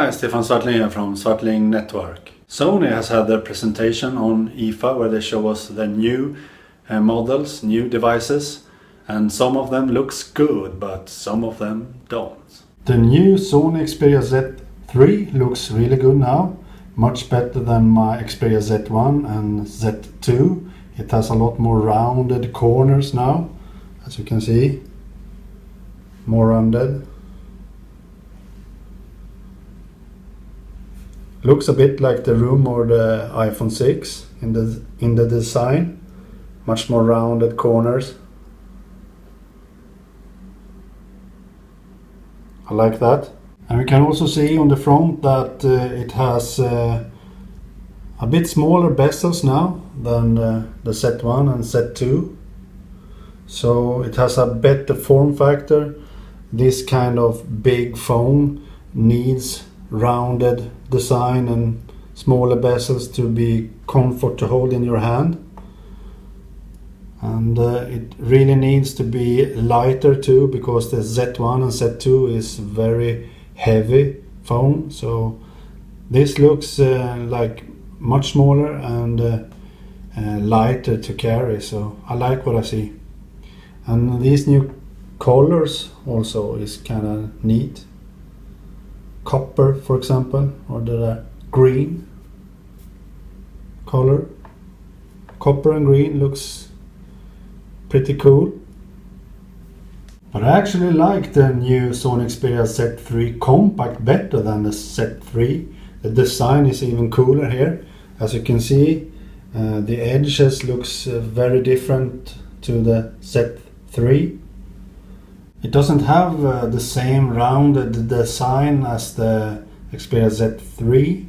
Hi, Stefan Svartling here from Svartling Network. Sony has had their presentation on IFA where they show us the new models, new devices, and some of them looks good, but some of them don't. The new Sony Xperia Z3 looks really good now, much better than my Xperia Z1 and Z2. It has a lot more rounded corners now, as you can see, more rounded. Looks a bit like the rumored iPhone 6 in the design, much more rounded corners. I like that. And we can also see on the front that it has a bit smaller bezels now than the Z1 and Z2. So it has a better form factor. This kind of big phone needs rounded design and smaller bezels to be comfort to hold in your hand. And it really needs to be lighter too, because the Z1 and Z2 is very heavy phone. So this looks like much smaller and lighter to carry. So I like what I see. And these new colors also is kind of neat. Copper, for example, or the green color. Copper and green looks pretty cool. But I actually like the new Sony Xperia Z3 Compact better than the Z3. The design is even cooler here. As you can see, the edges looks very different to the Z3. It doesn't have the same rounded design as the Xperia Z3,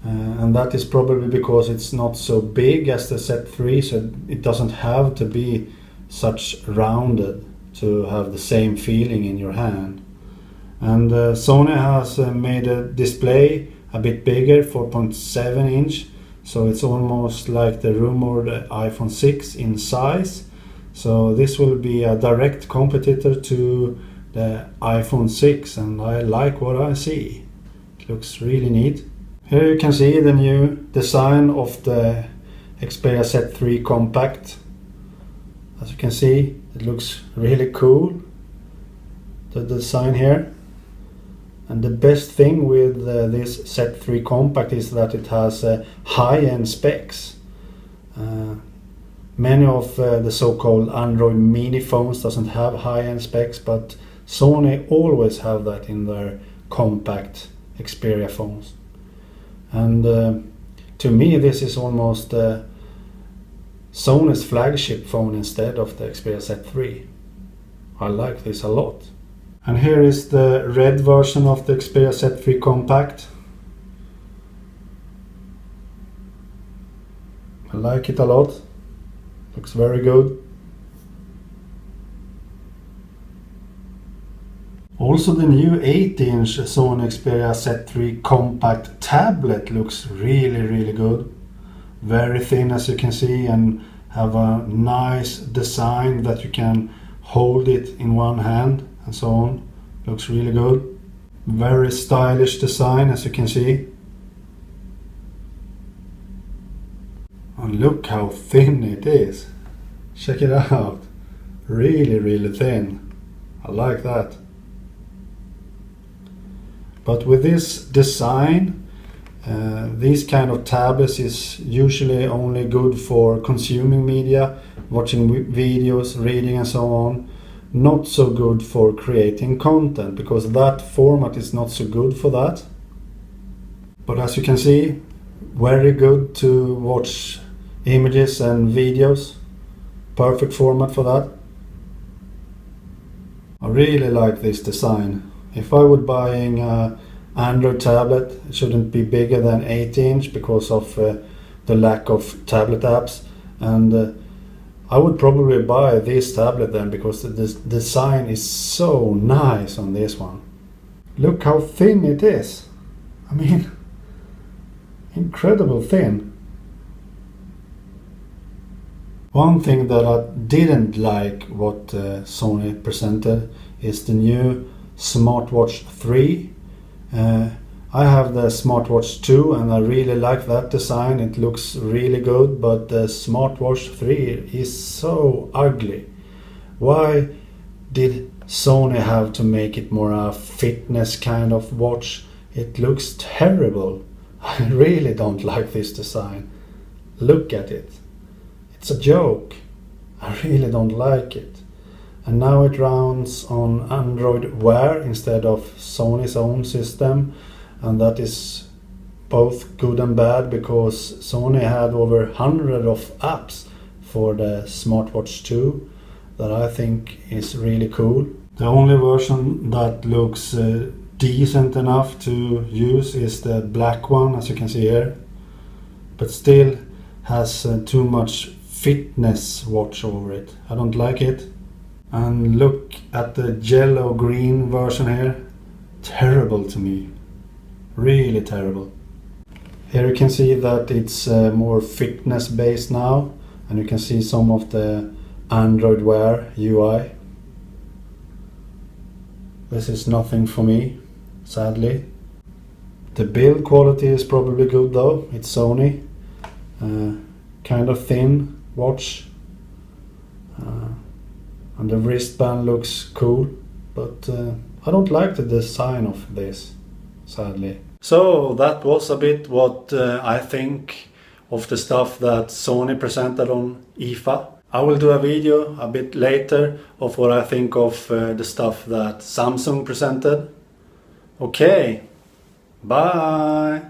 and that is probably because it's not so big as the Z3, so it doesn't have to be such rounded to have the same feeling in your hand. And Sony has made a display a bit bigger, 4.7 inch, so it's almost like the rumored iPhone 6 in size. So this will be a direct competitor to the iPhone 6, and I like what I see. It looks really neat. Here you can see the new design of the Xperia Z3 Compact. As you can see, it looks really cool, the design here. And the best thing with this Z3 Compact is that it has high-end specs. Many of the so-called Android mini phones doesn't have high-end specs, but Sony always have that in their compact Xperia phones. And to me this is almost Sony's flagship phone instead of the Xperia Z3. I like this a lot. And here is the red version of the Xperia Z3 Compact. I like it a lot. Looks very good. Also the new 8-inch Sony Xperia Z3 Compact tablet looks really good. Very thin, as you can see, and have a nice design that you can hold it in one hand and so on. Looks really good. Very stylish design, as you can see. And look how thin it is. Check it out. Really thin. I like that. But with this design, these kind of tablets is usually only good for consuming media, watching videos, reading and so on. Not so good for creating content, because that format is not so good for that. But as you can see, very good to watch images and videos. Perfect format for that. I really like this design. If I would buying an Android tablet, it shouldn't be bigger than 8-inch because of the lack of tablet apps. And I would probably buy this tablet then, because the design is so nice on this one. Look how thin it is. I mean, incredible thin. One thing that I didn't like what Sony presented is the new Smartwatch 3. I have the Smartwatch 2 and I really like that design. It looks really good, but the Smartwatch 3 is so ugly. Why did Sony have to make it more a fitness kind of watch? It looks terrible. I really don't like this design. Look at it. It's a joke. I really don't like it. And now it runs on Android Wear instead of Sony's own system. And that is both good and bad, because Sony had over 100 of apps for the Smartwatch 2 that I think is really cool. The only version that looks decent enough to use is the black one, as you can see here, but still has too much fitness watch over it. I don't like it. And look at the yellow green version here. Terrible to me. Really terrible. Here you can see that it's more fitness based now, and you can see some of the Android Wear UI. This is nothing for me, sadly. The build quality is probably good though. It's Sony. Kind of thin watch. And the wristband looks cool, but I don't like the design of this, sadly. So that was a bit what I think of the stuff that Sony presented on IFA. I will do a video a bit later of what I think of the stuff that Samsung presented. Okay, bye!